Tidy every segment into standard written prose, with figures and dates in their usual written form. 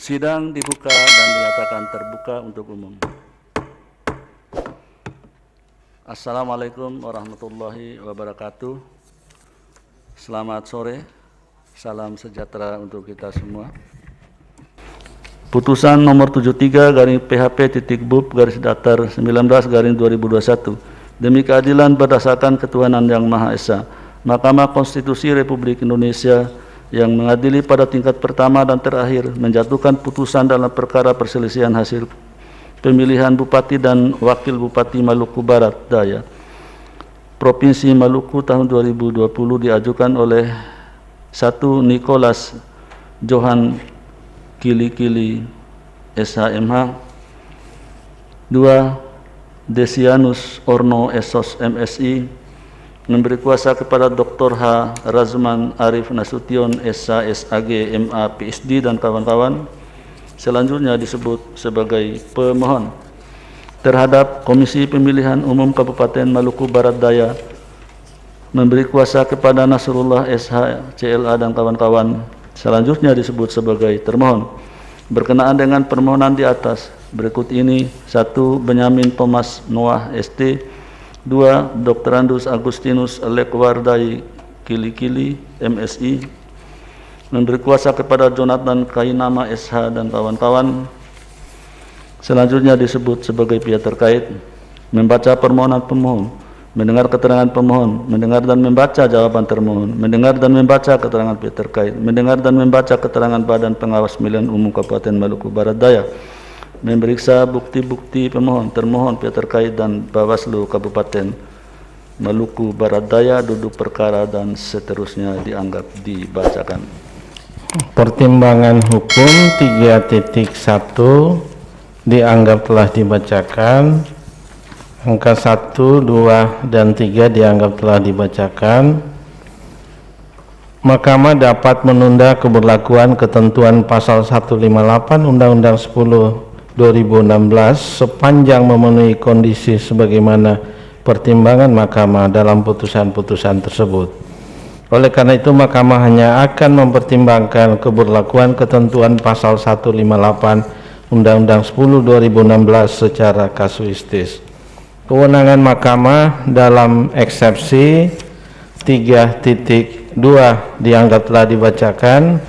Sidang dibuka dan dinyatakan terbuka untuk umum. Assalamualaikum warahmatullahi wabarakatuh. Selamat sore, salam sejahtera untuk kita semua. Putusan nomor 73/PHP.BUP/19/2021 demi keadilan berdasarkan ketuhanan yang Maha Esa, Mahkamah Konstitusi Republik Indonesia yang mengadili pada tingkat pertama dan terakhir menjatuhkan putusan dalam perkara perselisihan hasil pemilihan Bupati dan Wakil Bupati Maluku Barat Daya, Provinsi Maluku tahun 2020 diajukan oleh 1. Nicholas Johan Kili-Kili SHMH, 2. Desianus Orno Esos MSI, memberi kuasa kepada Dr. H. Razman Arif Nasution SH/SAG MA PhD dan kawan-kawan selanjutnya disebut sebagai pemohon terhadap Komisi Pemilihan Umum Kabupaten Maluku Barat Daya, memberi kuasa kepada Nasrullah SH CLA dan kawan-kawan selanjutnya disebut sebagai termohon. Berkenaan dengan permohonan di atas berikut ini: 1. Benyamin Thomas Noah ST, 2. Dr. Andus Agustinus Lekwardai Kili-Kili MSI, memberi kuasa kepada Jonathan Kainama SH dan kawan-kawan selanjutnya disebut sebagai pihak terkait, membaca permohonan pemohon, mendengar keterangan pemohon, mendengar dan membaca jawaban termohon, mendengar dan membaca keterangan pihak terkait, mendengar dan membaca keterangan Badan Pengawas Pemilihan Umum Kabupaten Maluku Barat Daya, memeriksa bukti-bukti pemohon, termohon, pihak terkait dan Bawaslu Kabupaten Maluku Barat Daya, duduk perkara dan seterusnya dianggap dibacakan. Pertimbangan hukum 3.1 dianggap telah dibacakan. Angka 1, 2, dan 3 dianggap telah dibacakan. Mahkamah dapat menunda keberlakuan ketentuan pasal 158 Undang-Undang 10/2016 sepanjang memenuhi kondisi sebagaimana pertimbangan mahkamah dalam putusan-putusan tersebut. Oleh karena itu, mahkamah hanya akan mempertimbangkan keberlakuan ketentuan pasal 158 Undang-Undang 10/2016 secara kasuistis. Kewenangan mahkamah dalam eksepsi 3.2 dianggap telah dibacakan.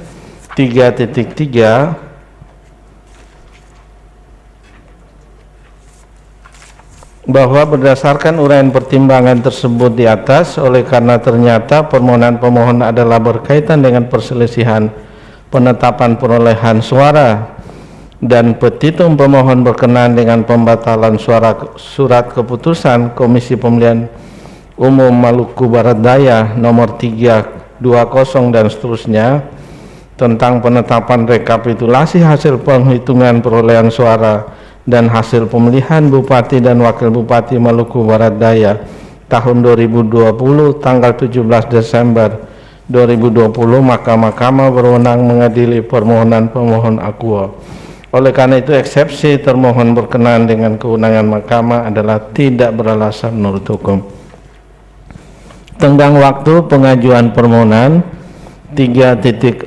3.3 bahwa berdasarkan uraian pertimbangan tersebut di atas, oleh karena ternyata permohonan pemohon adalah berkaitan dengan perselisihan penetapan perolehan suara dan petitum pemohon berkenaan dengan pembatalan surat keputusan Komisi Pemilihan Umum Maluku Barat Daya nomor 320 dan seterusnya tentang penetapan rekapitulasi hasil penghitungan perolehan suara dan hasil pemilihan Bupati dan Wakil Bupati Maluku Barat Daya tahun 2020 tanggal 17 Desember 2020, maka mahkamah berwenang mengadili permohonan pemohon akuo. Oleh karena itu, eksepsi termohon berkenaan dengan kewenangan mahkamah adalah tidak beralasan menurut hukum. Tenggang waktu pengajuan permohonan 3.4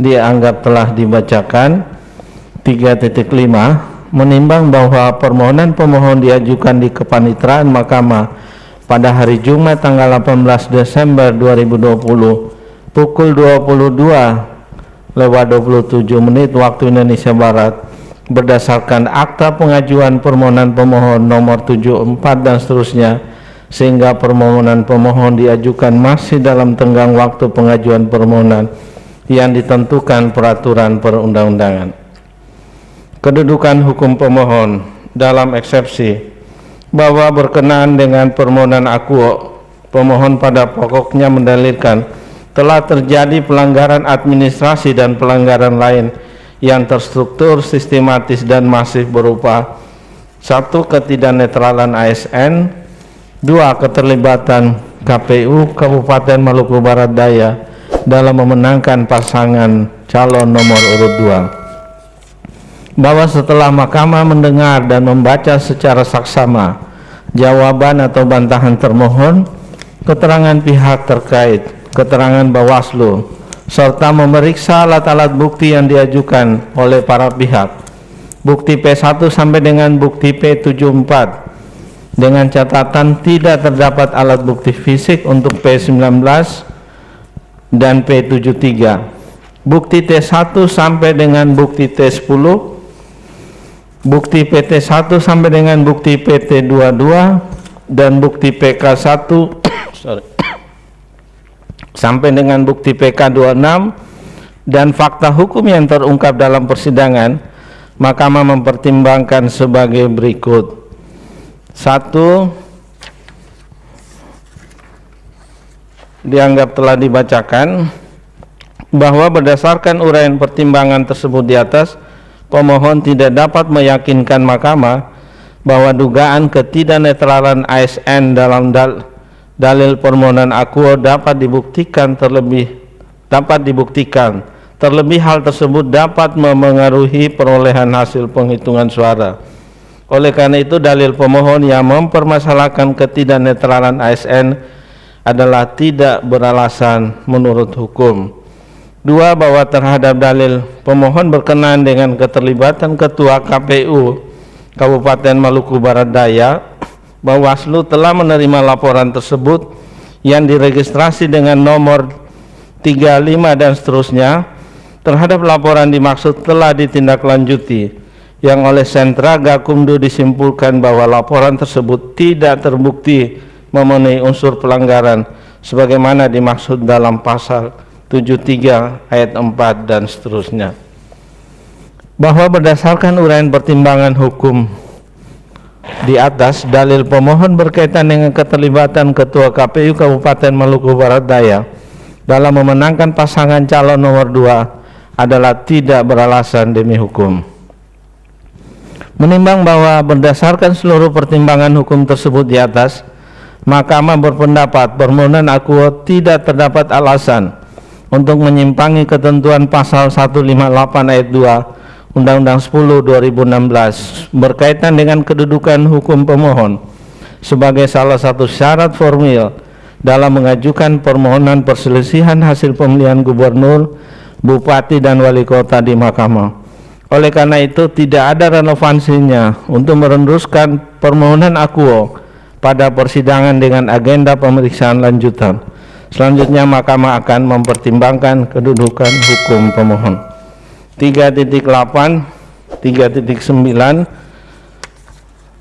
dianggap telah dibacakan. 3.5 menimbang bahwa permohonan pemohon diajukan di kepanitraan mahkamah pada hari Jumat tanggal 18 Desember 2020 pukul 22:27 waktu Indonesia Barat berdasarkan akta pengajuan permohonan pemohon nomor 74 dan seterusnya, sehingga permohonan pemohon diajukan masih dalam tenggang waktu pengajuan permohonan yang ditentukan peraturan perundang-undangan. Kedudukan hukum pemohon dalam eksepsi bahwa berkenaan dengan permohonan akuo, pemohon pada pokoknya mendalilkan telah terjadi pelanggaran administrasi dan pelanggaran lain yang terstruktur, sistematis dan masif berupa 1. Ketidaknetralan ASN, 2. Keterlibatan KPU Kabupaten Maluku Barat Daya dalam memenangkan pasangan calon nomor urut 2. Bahwa setelah mahkamah mendengar dan membaca secara saksama jawaban atau bantahan termohon, keterangan pihak terkait, keterangan Bawaslu, serta memeriksa alat-alat bukti yang diajukan oleh para pihak, bukti P1 sampai dengan bukti P74, dengan catatan tidak terdapat alat bukti fisik untuk P19 dan P73, bukti T1 sampai dengan bukti T10, bukti PT1 sampai dengan bukti PT22, dan bukti PK1 sampai dengan bukti PK26, dan fakta hukum yang terungkap dalam persidangan, Mahkamah mempertimbangkan sebagai berikut. 1. Dianggap telah dibacakan bahwa berdasarkan uraian pertimbangan tersebut di atas, pemohon tidak dapat meyakinkan Mahkamah bahwa dugaan ketidaknetralan ASN dalam dalil permohonan akuo dapat dibuktikan. Terlebih hal tersebut dapat memengaruhi perolehan hasil penghitungan suara. Oleh karena itu, dalil pemohon yang mempermasalahkan ketidaknetralan ASN adalah tidak beralasan menurut hukum. 2. Bahwa terhadap dalil pemohon berkenaan dengan keterlibatan Ketua KPU Kabupaten Maluku Barat Daya, Bawaslu telah menerima laporan tersebut yang diregistrasi dengan nomor 35 dan seterusnya. Terhadap laporan dimaksud telah ditindaklanjuti, yang oleh Sentra Gakumdu disimpulkan bahwa laporan tersebut tidak terbukti memenuhi unsur pelanggaran sebagaimana dimaksud dalam pasal 73 ayat 4 dan seterusnya. Bahwa berdasarkan uraian pertimbangan hukum di atas, dalil pemohon berkaitan dengan keterlibatan Ketua KPU Kabupaten Maluku Barat Daya dalam memenangkan pasangan calon nomor 2 adalah tidak beralasan demi hukum. Menimbang bahwa berdasarkan seluruh pertimbangan hukum tersebut di atas, Mahkamah berpendapat permohonan akuo tidak terdapat alasan untuk menyimpangi ketentuan pasal 158 ayat 2 Undang-Undang 10 2016 berkaitan dengan kedudukan hukum pemohon sebagai salah satu syarat formil dalam mengajukan permohonan perselisihan hasil pemilihan gubernur, bupati, dan wali kota di Mahkamah. Oleh karena itu, tidak ada relevansinya untuk meneruskan permohonan akuo pada persidangan dengan agenda pemeriksaan lanjutan. Selanjutnya, Mahkamah akan mempertimbangkan kedudukan hukum pemohon. 3.8, 3.9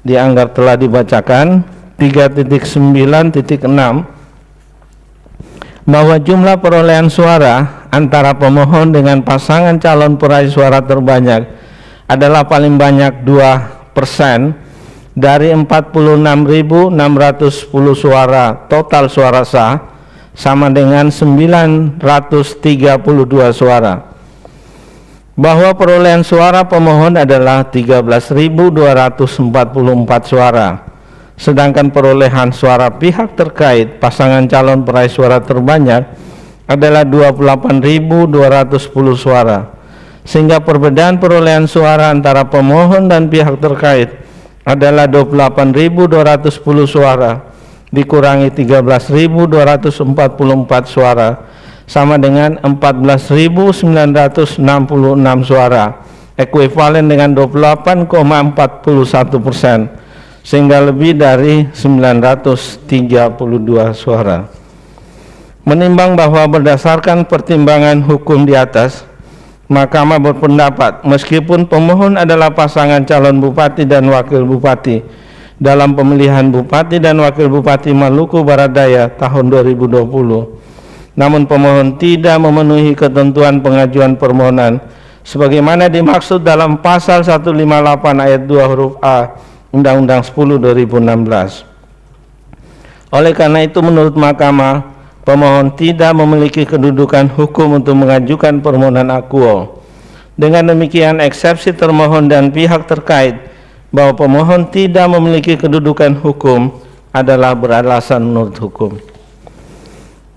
dianggap telah dibacakan. 3.9.6 bahwa jumlah perolehan suara antara pemohon dengan pasangan calon peraih suara terbanyak adalah paling banyak 2% dari 46.610 suara total suara sah, sama dengan 932 suara. Bahwa perolehan suara pemohon adalah 13.244 suara, sedangkan perolehan suara pihak terkait pasangan calon peraih suara terbanyak adalah 28.210 suara, sehingga perbedaan perolehan suara antara pemohon dan pihak terkait adalah 28.210 suara dikurangi 13.244 suara, sama dengan 14.966 suara, ekuivalen dengan 28,41%, sehingga lebih dari 932 suara. Menimbang bahwa berdasarkan pertimbangan hukum di atas, Mahkamah berpendapat meskipun pemohon adalah pasangan calon bupati dan wakil bupati dalam pemilihan bupati dan wakil bupati Maluku Barat Daya tahun 2020, namun pemohon tidak memenuhi ketentuan pengajuan permohonan sebagaimana dimaksud dalam pasal 158 ayat 2 huruf A Undang-Undang 10 2016. Oleh karena itu, menurut Mahkamah, pemohon tidak memiliki kedudukan hukum untuk mengajukan permohonan akuo. Dengan demikian, eksepsi termohon dan pihak terkait bahwa pemohon tidak memiliki kedudukan hukum adalah beralasan menurut hukum.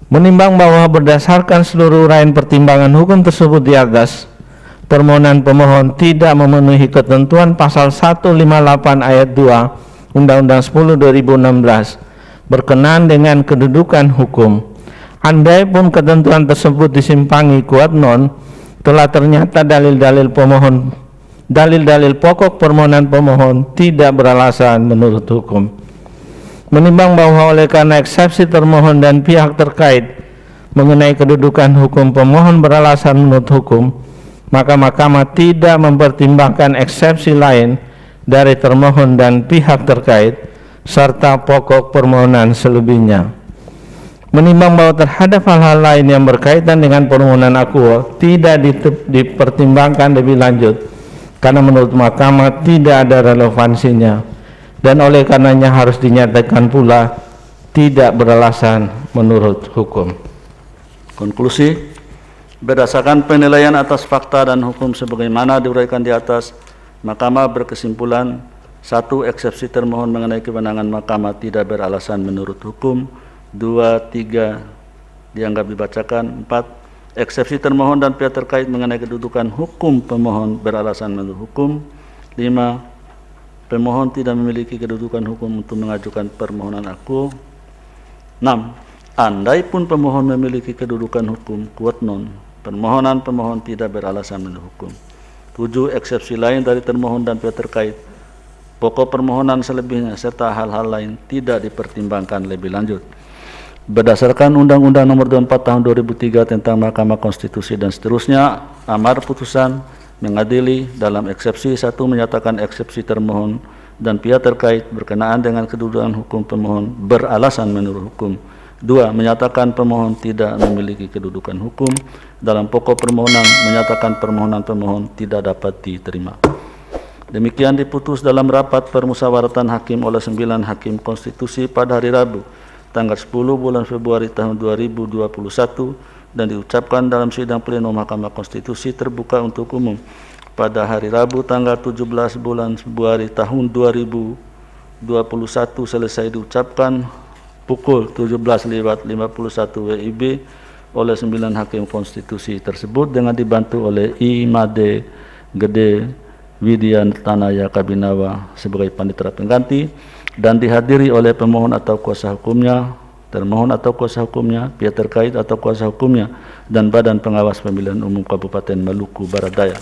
Menimbang bahwa berdasarkan seluruh uraian pertimbangan hukum tersebut di atas, permohonan pemohon tidak memenuhi ketentuan pasal 158 ayat 2 Undang-Undang 10 2016 berkenaan dengan kedudukan hukum, Andai pun ketentuan tersebut disimpangi kuat non, telah ternyata dalil-dalil pokok permohonan pemohon tidak beralasan menurut hukum. Menimbang bahwa oleh karena eksepsi termohon dan pihak terkait mengenai kedudukan hukum pemohon beralasan menurut hukum, maka mahkamah tidak mempertimbangkan eksepsi lain dari termohon dan pihak terkait serta pokok permohonan selebihnya. Menimbang bahwa terhadap hal-hal lain yang berkaitan dengan permohonan akuo tidak dipertimbangkan lebih lanjut karena menurut mahkamah tidak ada relevansinya, dan oleh karenanya harus dinyatakan pula tidak beralasan menurut hukum. Konklusi, berdasarkan penilaian atas fakta dan hukum sebagaimana diuraikan di atas, mahkamah berkesimpulan: 1. Eksepsi termohon mengenai kewenangan mahkamah tidak beralasan menurut hukum. 2, 3 dianggap dibacakan. 4. Eksepsi termohon dan pihak terkait mengenai kedudukan hukum pemohon beralasan menurut hukum. 5. Pemohon tidak memiliki kedudukan hukum untuk mengajukan permohonan akuo. 6. Andai pun pemohon memiliki kedudukan hukum quod non, permohonan pemohon tidak beralasan menurut hukum. 7. Eksepsi lain dari termohon dan pihak terkait, pokok permohonan selebihnya serta hal-hal lain tidak dipertimbangkan lebih lanjut. Berdasarkan Undang-Undang Nomor 24 Tahun 2003 tentang Mahkamah Konstitusi dan seterusnya, amar putusan mengadili dalam eksepsi 1 menyatakan eksepsi termohon dan pihak terkait berkenaan dengan kedudukan hukum pemohon beralasan menurut hukum. 2. Menyatakan pemohon tidak memiliki kedudukan hukum. Dalam pokok permohonan menyatakan permohonan pemohon tidak dapat diterima. Demikian diputus dalam rapat permusyawaratan hakim oleh 9 hakim konstitusi pada hari Rabu tanggal 10 bulan Februari tahun 2021 dan diucapkan dalam sidang pleno Mahkamah Konstitusi terbuka untuk umum pada hari Rabu tanggal 17 bulan Februari tahun 2021 selesai diucapkan pukul 17.51 WIB oleh 9 hakim konstitusi tersebut dengan dibantu oleh I. Made Gede Widian Tanaya Kabinawa sebagai panitera pengganti dan dihadiri oleh pemohon atau kuasa hukumnya, termohon atau kuasa hukumnya, pihak terkait atau kuasa hukumnya, dan Badan Pengawas Pemilihan Umum Kabupaten Maluku Barat Daya.